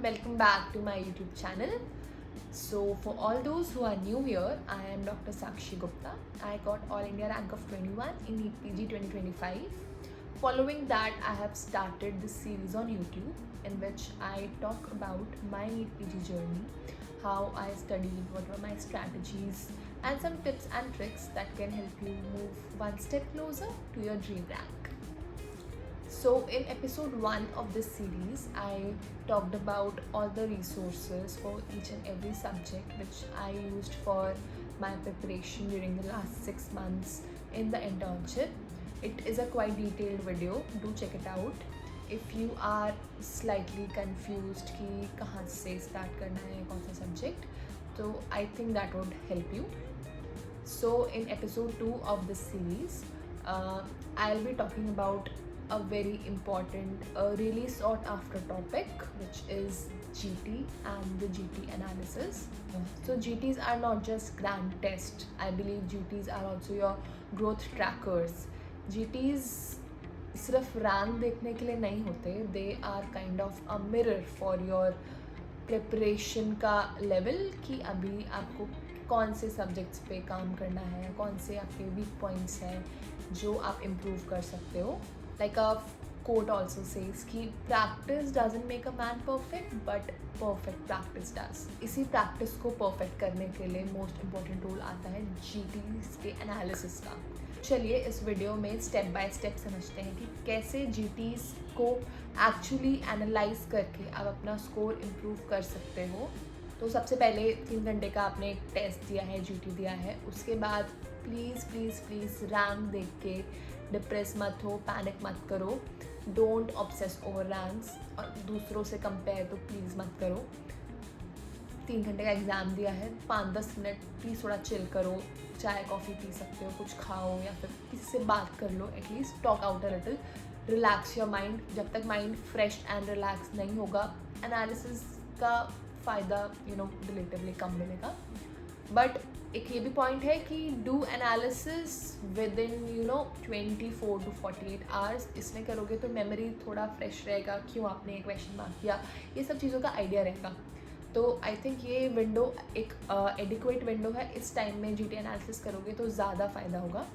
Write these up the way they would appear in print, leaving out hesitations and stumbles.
welcome back to my YouTube channel. So for all those who are new here, I am Dr. Sakshi Gupta. I got All India rank of 21 in NEET PG 2025. Following that, I have started this series on YouTube in which I talk about my NEET PG journey, how I studied, what were my strategies, and some tips and tricks that can help you move one step closer to your dream rank. So in episode 1 of this series, I talked about all the resources for each and every subject which I used for my preparation during the last 6 months in the internship. It is a quite detailed video, do check it out. If you are slightly confused कि कहाँ से start करना है कौन सा subject, तो I think that would help you. So in episode 2 of this series, I'll be talking about a very important, really sought after topic, which is GT and the GT analysis. So GTs are not just grand tests. I believe GTs are also your growth trackers. GTs सिर्फ rank देखने के लिए नहीं होते, they are kind of a mirror for your preparation का level कि अभी आपको कौन से सब्जेक्ट्स पे काम करना है, कौन से आपके वीक पॉइंट्स हैं जो आप इम्प्रूव कर सकते हो. Like a quote also says कि practice doesn't make a man perfect but perfect practice does. इसी practice को perfect करने के लिए most important role आता है GTs के analysis का. चलिए इस वीडियो में स्टेप बाय स्टेप समझते हैं कि कैसे GTs को actually analyze करके आप अपना स्कोर improve कर सकते हो. तो सबसे पहले 3 घंटे का आपने एक टेस्ट दिया है, GT दिया है, उसके बाद प्लीज़ रैंक देख के डिप्रेस मत हो, पैनिक मत करो, डोंट ऑब्सेस ओवर रैंक्स, और दूसरों से कंपेयर तो प्लीज़ मत करो. 3 घंटे का एग्ज़ाम दिया है, 5-10 मिनट प्लीज़ थोड़ा चिल करो, चाय कॉफ़ी पी सकते हो, कुछ खाओ या फिर किसी से बात कर लो, at least talk out a little, relax your mind. जब तक माइंड फ्रेश एंड रिलैक्स नहीं होगा, एनालिसिस का फ़ायदा रिलेटिवली कम मिलेगा. बट एक ये भी पॉइंट है कि do analysis with in 24 to 48 hours. इसमें करोगे तो मेमोरी थोड़ा फ्रेश रहेगा, क्यों आपने एक क्वेश्चन मार्क किया, ये सब चीज़ों का आइडिया रहेगा. तो आई थिंक ये विंडो एक एडिक्वेट विंडो है. इस टाइम में GT एनालिसिस करोगे तो ज़्यादा फ़ायदा होगा.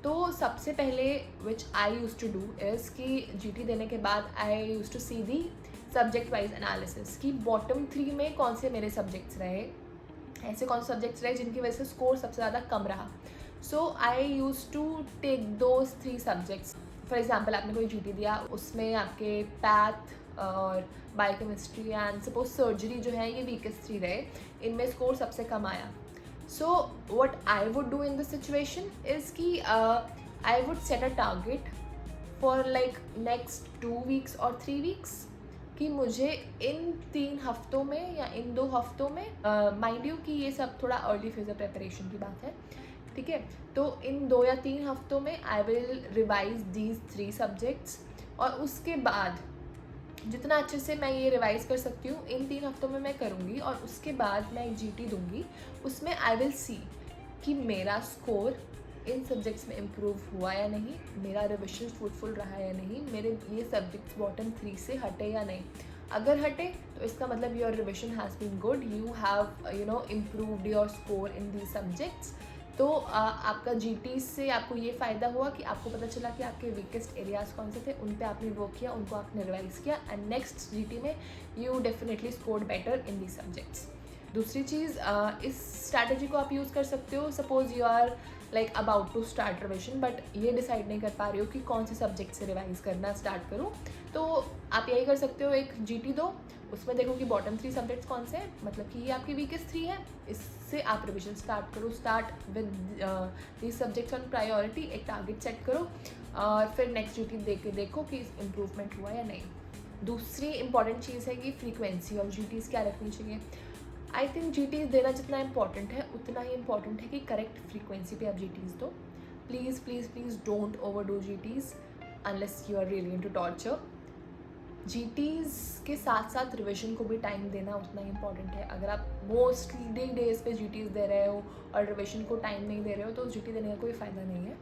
तो सबसे पहले which I use to do is कि GT देने के बाद I use to see the subject wise analysis कि बॉटम 3 में कौन से मेरे सब्जेक्ट्स रहे, ऐसे कौन से सब्जेक्ट्स रहे जिनकी वजह से स्कोर सबसे ज़्यादा कम रहा. So I use to take those 3 subjects. For example आपने कोई GT दिया, उसमें आपके पैथ और बायोकेमिस्ट्री एंड सपोज सर्जरी जो है ये वीकेस्ट 3 रहे, इनमें स्कोर सबसे कम आया. So what I would do in this situation is कि I would set a target for like next 2 weeks और 3 weeks कि मुझे इन 3 हफ्तों में या इन 2 हफ्तों में, माइंड यू कि ये सब थोड़ा अर्ली फेज ऑफ प्रिपरेशन की बात है, ठीक है, तो इन 2 या 3 हफ्तों में I will revise these 3 subjects, और उसके बाद जितना अच्छे से मैं ये रिवाइज़ कर सकती हूँ इन 3 हफ्तों में मैं करूँगी, और उसके बाद मैं एक GT दूँगी. उसमें आई विल सी कि मेरा स्कोर इन सब्जेक्ट्स में इम्प्रूव हुआ या नहीं, मेरा रिविजन फ्रूटफुल रहा या नहीं, मेरे ये सब्जेक्ट्स बॉटम 3 से हटे या नहीं. अगर हटे तो इसका मतलब your revision has been good, you have improved your score in the subjects. तो आपका GT से आपको ये फ़ायदा हुआ कि आपको पता चला कि आपके वीकेस्ट एरियाज़ कौन से थे, उन पे आपने वर्क किया, उनको आपने रिवाइज़ किया, एंड नेक्स्ट GT में you definitely scored better in the subjects. दूसरी चीज़, इस स्ट्रैटेजी को आप यूज़ कर सकते हो. Suppose you are like about to start revision, but ये डिसाइड नहीं कर पा रहे हो कि कौन से सब्जेक्ट से रिवाइज करना स्टार्ट करूँ, तो आप यही कर सकते हो, एक GT दो, उसमें देखो कि बॉटम 3 सब्जेक्ट्स कौन से हैं, मतलब कि ये आपकी वीकेस्ट 3 है, इससे आप रिविजन स्टार्ट करो. Start with these subjects on priority, एक टारगेट सेट करो, और फिर नेक्स्ट GT दे के देखो कि इम्प्रूवमेंट हुआ या नहीं. दूसरी इंपॉर्टेंट चीज़ है कि फ्रीक्वेंसी ऑफ GTs क्या रखनी चाहिए. आई थिंक GTs देना जितना इंपॉर्टेंट है उतना ही इंपॉर्टेंट है कि करेक्ट फ्रीक्वेंसी पे आप GTs दो. Please don't overdo GTs unless you are really into torture. GTs के साथ साथ रिविजन को भी टाइम देना उतना ही इंपॉर्टेंट है. अगर आप मोस्टली डेज पे GTs दे रहे हो और रिविजन को टाइम नहीं दे रहे हो तो GT देने का कोई फ़ायदा नहीं है.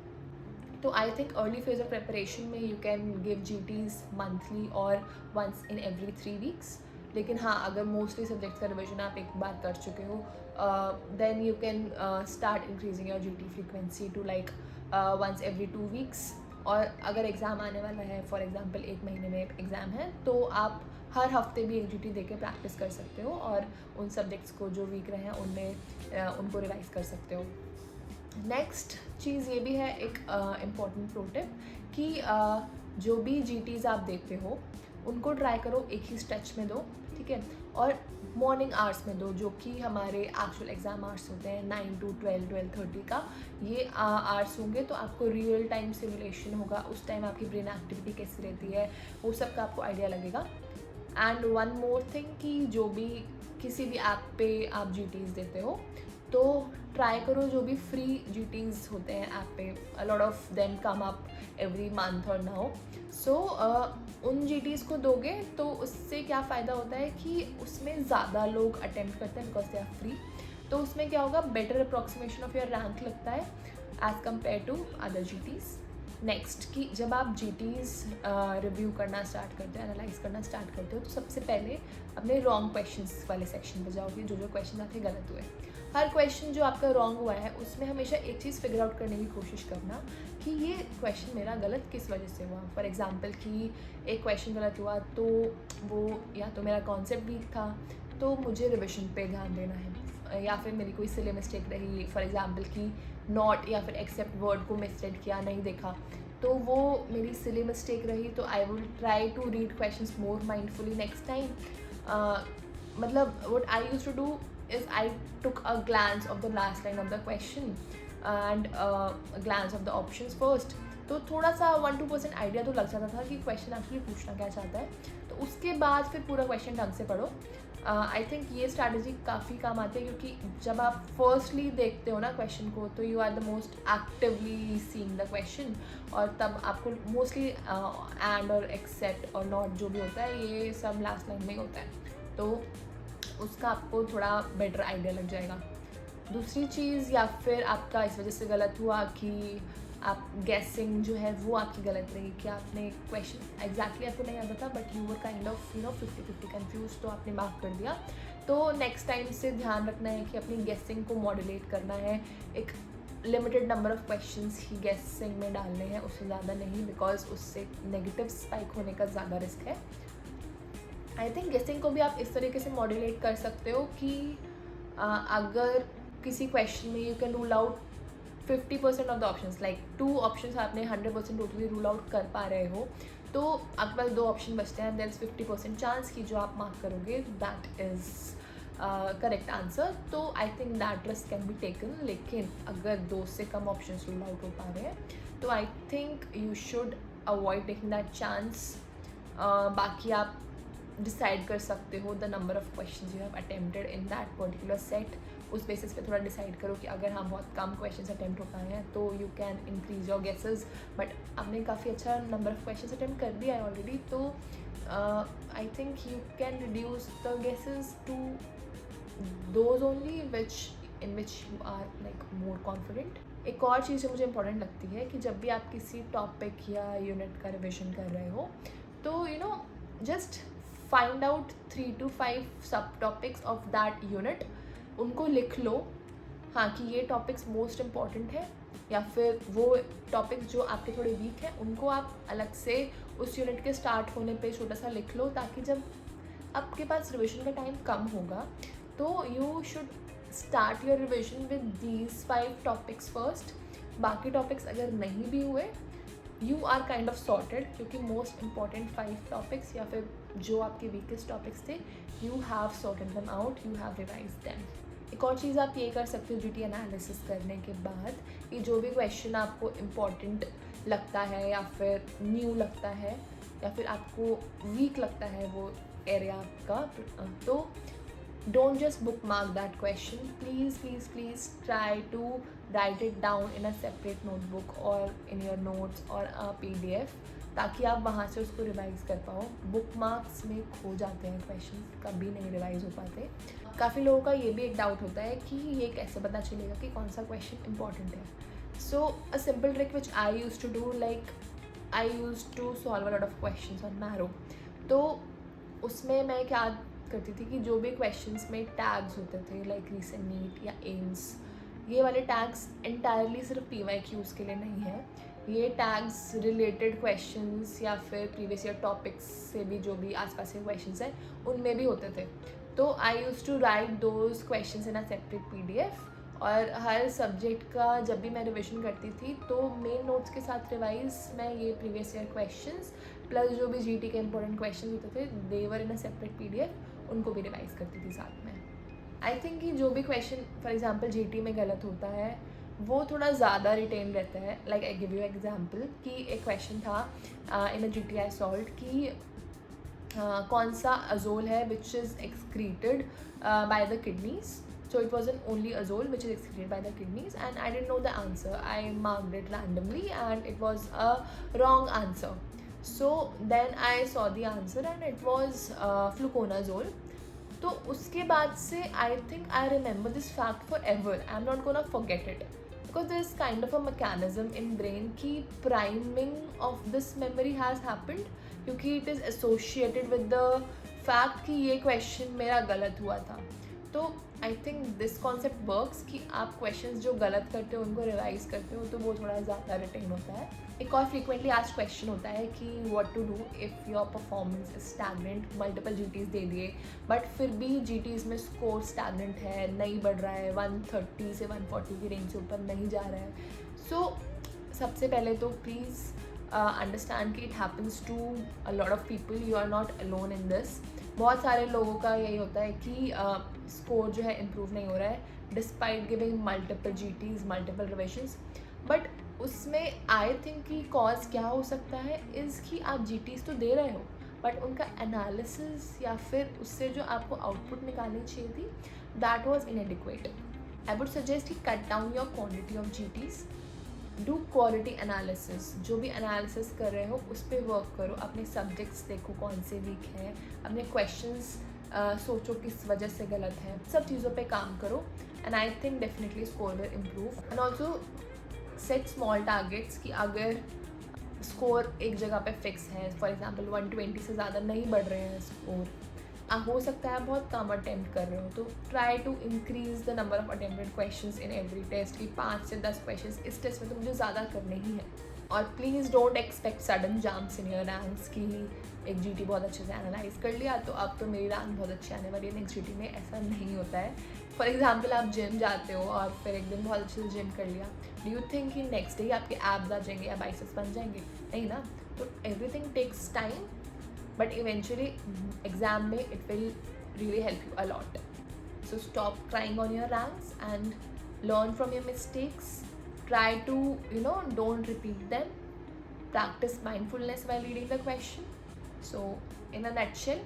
तो I think early phase of preparation में you can give GTs monthly और वंस इन एवरी 3 weeks. लेकिन हाँ, अगर मोस्टली सब्जेक्ट्स का रिविजन आप एक बार कर चुके हो, then you can start increasing your GT frequency to like once every 2 weeks. और अगर एग्ज़ाम आने वाला है, फॉर एग्जांपल 1 महीने में एग्ज़ाम है, तो आप हर हफ्ते भी एक GT दे के प्रैक्टिस कर सकते हो और उन सब्जेक्ट्स को जो वीक रहे हैं उनमें उनको रिवाइज कर सकते हो। नेक्स्ट चीज़ ये भी है एक इम्पॉर्टेंट प्रो टिप कि जो भी GTs आप देते हो उनको ट्राई करो एक ही स्ट्रेच में दो, ठीक है, और मॉर्निंग आवर्स में दो, जो कि हमारे एक्चुअल एग्ज़ाम आवर्स होते हैं 9 to 12-12:30 का। ये आवर्स होंगे तो आपको रियल टाइम सिमुलेशन होगा, उस टाइम आपकी ब्रेन एक्टिविटी कैसी रहती है वो सब का आपको आइडिया लगेगा। एंड वन मोर थिंग कि जो भी किसी भी ऐप पे आप GTs देते हो तो ट्राई करो जो भी फ्री GTs होते हैं ऐप पे, अ lot of them come up every month और नाउ। सो उन GTs को दोगे तो उससे क्या फ़ायदा होता है कि उसमें ज़्यादा लोग अटेम्प्ट करते हैं बिकॉज दे आर फ्री। तो उसमें क्या होगा, better approximation of your rank लगता है as compared to other GTs। Next कि जब आप GTs रिव्यू करना स्टार्ट करते हो, एनालाइज करना स्टार्ट करते हो, तो सबसे पहले अपने रॉन्ग क्वेश्चंस वाले सेक्शन पे जाओगे, जो क्वेश्चन आपके गलत हुए। हर क्वेश्चन जो आपका रॉन्ग हुआ है उसमें हमेशा एक चीज़ फिगर आउट करने की कोशिश करना कि ये क्वेश्चन मेरा गलत किस वजह से हुआ। फॉर एग्जांपल कि एक क्वेश्चन गलत हुआ तो वो या तो मेरा कॉन्सेप्ट वीक था, तो मुझे रिविजन पे ध्यान देना है, या फिर मेरी कोई सिली मिस्टेक रही, फॉर एग्जांपल कि नॉट या फिर एक्सेप्ट वर्ड को मिसरीड किया, नहीं देखा, तो वो मेरी सिली मिस्टेक रही। तो I will try to read questions more mindfully next time. मतलब what I used to do is I took a glance of the last line of the question and a glance of the options first, तो थोड़ा सा 1-2% idea तो लग जाता था कि question actually पूछना क्या चाहता है। तो उसके बाद फिर पूरा क्वेश्चन ढंग से पढ़ो। आई थिंक ये स्ट्रैटेजी काफ़ी काम आती है, क्योंकि जब आप फर्स्टली देखते हो ना क्वेश्चन को, तो you are the most actively seeing the question, और तब आपको मोस्टली एंड और एक्सेप्ट और नॉट जो भी होता है ये सब लास्ट लाइन में होता है, तो उसका आपको थोड़ा बेटर आइडिया लग जाएगा। दूसरी चीज़, या फिर आपका इस वजह से गलत हुआ कि आप गेसिंग जो है वो आपकी गलत रही, कि आपने क्वेश्चन एग्जैक्टली आपको नहीं आता था but you were kind of 50-50 confuse, तो आपने मार्क कर दिया। तो नेक्स्ट टाइम से ध्यान रखना है कि अपनी गेसिंग को मॉड्यूलेट करना है, एक लिमिटेड नंबर ऑफ क्वेश्चंस ही गेसिंग में डालने हैं, उससे ज़्यादा नहीं, बिकॉज उससे नेगेटिव स्पाइक होने का ज़्यादा रिस्क है। आई थिंक गेसिंग को भी आप इस तरीके से मॉड्यूलेट कर सकते हो कि अगर किसी क्वेश्चन में you can rule out 50% of the options, like 2 options आपने 100% टोटली रूल आउट कर पा रहे हो, तो आपके पास 2 ऑप्शन बचते हैं, देयर इज 50% चांस कि जो आप मार्क करोगे दैट इज़ करेक्ट आंसर। तो I think that risk can be taken. लेकिन अगर 2 से कम ऑप्शन रूल आउट हो पा रहे हैं तो I think you should avoid taking that chance. बाकी आप डिसाइड कर सकते हो the number of questions you have attempted in that particular set. उस बेसिस पे थोड़ा डिसाइड करो कि अगर हम बहुत कम क्वेश्चंस अटेम्प्ट हो पाए हैं तो you can increase your guesses, but आपने काफ़ी अच्छा नंबर ऑफ क्वेश्चंस अटेम्प्ट कर दिया है ऑलरेडी, तो I think you can reduce the guesses to those only in which you are like more confident. एक और चीज़ जो मुझे इंपॉर्टेंट लगती है कि जब भी आप किसी टॉपिक या यूनिट का रिविजन कर रहे हो तो जस्ट फाइंड आउट 3 to 5 सब टॉपिक्स ऑफ दैट यूनिट, उनको लिख लो, हाँ, कि ये टॉपिक्स मोस्ट इम्पॉर्टेंट है, या फिर वो टॉपिक्स जो आपके थोड़े वीक हैं उनको आप अलग से उस यूनिट के स्टार्ट होने पे छोटा सा लिख लो, ताकि जब आपके पास रिविजन का टाइम कम होगा तो you should start your revision with these 5 topics first. बाकी टॉपिक्स अगर नहीं भी हुए you are kind of sorted, क्योंकि मोस्ट इम्पॉर्टेंट 5 टॉपिक्स या फिर जो आपके वीकेस्ट टॉपिक्स थे you have sorted them out, you have revise them. एक और चीज़ आप ये कर सकते हो GT एनालिसिस करने के बाद, कि जो भी क्वेश्चन आपको इम्पॉर्टेंट लगता है या फिर न्यू लगता है या फिर आपको वीक लगता है वो एरिया आपका, तो don't just bookmark that question, please try to write it down in a separate notebook or in your notes or a PDF, ताकि आप वहाँ से उसको रिवाइज कर पाओ। बुकमार्क्स में खो जाते हैं क्वेश्चन, कभी नहीं रिवाइज हो पाते। काफ़ी लोगों का ये भी एक डाउट होता है कि ये कैसे पता चलेगा कि कौन सा क्वेश्चन इंपॉर्टेंट है। So a simple trick which I use to do, like I use to solve a lot of questions on Marrow, तो उसमें मैं क्या करती थी कि जो भी क्वेश्चंस में टैग्स होते थे लाइक रीसेंट नीट या एम्स, ये वाले टैग्स एंटायरली सिर्फ PYQs के लिए नहीं है, ये टैग्स रिलेटेड क्वेश्चंस या फिर प्रीवियस ईयर टॉपिक्स से भी जो भी आसपास के क्वेश्चंस हैं उनमें भी होते थे। तो I use to write those questions in a separate PDF, और हर सब्जेक्ट का जब भी मैं रिविजन करती थी तो मेन नोट्स के साथ रिवाइज मैं ये प्रीवियस ईयर क्वेश्चंस प्लस जो भी GT के इंपॉर्टेंट क्वेश्चन होते थे दे वर इन अ सेपरेट PDF, उनको भी रिवाइज करती थी साथ में। आई थिंक कि जो भी क्वेश्चन फॉर एग्जांपल GT में गलत होता है वो थोड़ा ज़्यादा रिटेन रहता है। Like I give you example कि एक क्वेश्चन था इन अ GT आई सॉल्व्ड कि कौन सा अजोल है which is excreted by the kidneys. So it was an only azole which is excreted by the kidneys, and I didn't know the answer. I marked it randomly and it was a wrong answer. So then I saw the answer and it was fluconazole. तो उसके बाद से I think I remember this fact forever. I'm not gonna forget it because there is kind of a mechanism in brain कि priming of this memory has happened, क्योंकि it is associated with the fact कि ये question मेरा गलत हुआ था। तो I think this concept works कि आप क्वेश्चंस जो गलत करते हो उनको रिवाइज करते हो तो वो थोड़ा ज़्यादा रिटेन होता है। एक और फ्रीक्वेंटली आस्क्ड क्वेश्चन होता है कि what to do if your performance is stagnant. Multiple GTs दे दिए बट फिर भी GTs में स्कोर स्टैगनेंट है, नहीं बढ़ रहा है, 130 से 140 की रेंज से ऊपर नहीं जा रहा है। सो सबसे पहले तो प्लीज़ अंडरस्टैंड कि it happens to a lot of people, you are not alone in this. बहुत सारे लोगों का यही होता है कि स्कोर जो है इम्प्रूव नहीं हो रहा है despite giving multiple GTs, multiple revisions. But उसमें आई थिंक कि कॉज क्या हो सकता है इज़ कि आप GTs तो दे रहे हो बट उनका एनालिसिस या फिर उससे जो आपको आउटपुट निकालनी चाहिए थी that was inadequate. I would suggest कि cut down your quantity of GTs, do quality analysis. जो भी एनालिसिस कर रहे हो उस पर वर्क करो, अपने सब्जेक्ट्स देखो कौन से वीक हैं, अपने क्वेश्चंस सोचो किस वजह से गलत है, सब चीज़ों पे काम करो and I think definitely score will improve. And also set small targets कि अगर स्कोर एक जगह पे फिक्स है, फॉर एग्जांपल 120 से ज़्यादा नहीं बढ़ रहे हैं स्कोर, हो सकता है बहुत कम अटेम्प्ट कर रहे हो, तो try to increase the number of attempted questions in every test कि 5 से 10 क्वेश्चंस इस टेस्ट में तो मुझे ज़्यादा करने ही है। और please don't expect sudden jumps in your ranks कि एक GT बहुत अच्छे से एनालाइज कर लिया तो अब तो मेरी रैंक बहुत अच्छी आने वाली है नेक्स्ट GT में, ऐसा नहीं होता है। फॉर एग्जाम्पल आप जिम जाते हो और फिर एक दिन बहुत अच्छे से जिम कर लिया, डू यू थिंक कि नेक्स्ट डे आपके एब्स आ जाएंगे या बाइसेप्स बन जाएंगे? नहीं ना। तो everything takes time but eventually exam में it will really help you a lot. So stop crying on your ranks and learn from your mistakes. Try to don't repeat them. Practice mindfulness while reading the question. So in a nutshell,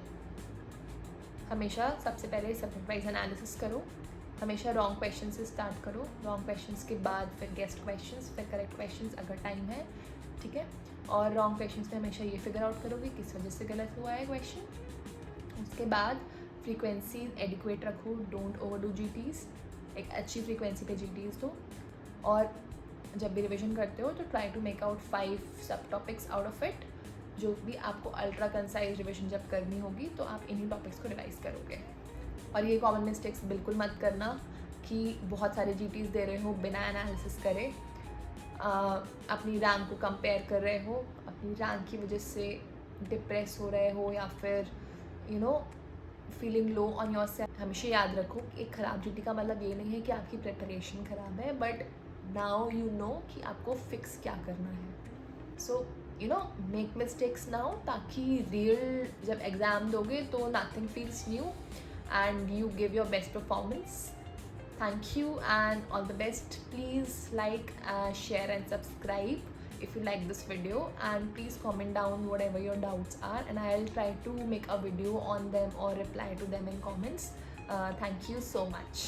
हमेशा सबसे पहले subject wise analysis करो, हमेशा wrong question से start करो, wrong questions के बाद फिर गेस्ट क्वेश्चंस, फिर करेक्ट क्वेश्चंस अगर टाइम है, ठीक है। और रॉन्ग क्वेश्चंस में हमेशा ये फिगर आउट करोगे किस वजह से गलत हुआ है क्वेश्चन। उसके बाद फ्रीक्वेंसी एडिक्वेट रखो, डोंट ओवरडू GTs, एक अच्छी फ्रीक्वेंसी पे GTs दो। और जब भी रिविजन करते हो तो ट्राई टू मेक आउट 5 सब टॉपिक्स आउट ऑफ इट, जो भी आपको अल्ट्रा कंसाइज रिविजन जब करनी होगी तो आप इन्हीं टॉपिक्स को रिवाइज करोगे। और ये कॉमन मिस्टेक्स बिल्कुल मत करना कि बहुत सारे GTs दे रहे हो बिना एनालिसिस करे, अपनी रैंक को कंपेयर कर रहे हो, अपनी रैंक की वजह से डिप्रेस हो रहे हो या फिर feeling low on your self. हमेशा याद रखो कि एक ख़राब GT का मतलब ये नहीं है कि आपकी प्रिपरेशन ख़राब है, बट नाउ यू नो कि आपको फिक्स क्या करना है। सो मेक मिस्टेक्स नाउ, ताकि रियल जब एग्ज़ाम दोगे तो nothing feels new and you give your best performance. Thank you and all the best. Please like, share and subscribe if you like this video, and please comment down whatever your doubts are and I'll try to make a video on them or reply to them in comments. Thank you so much.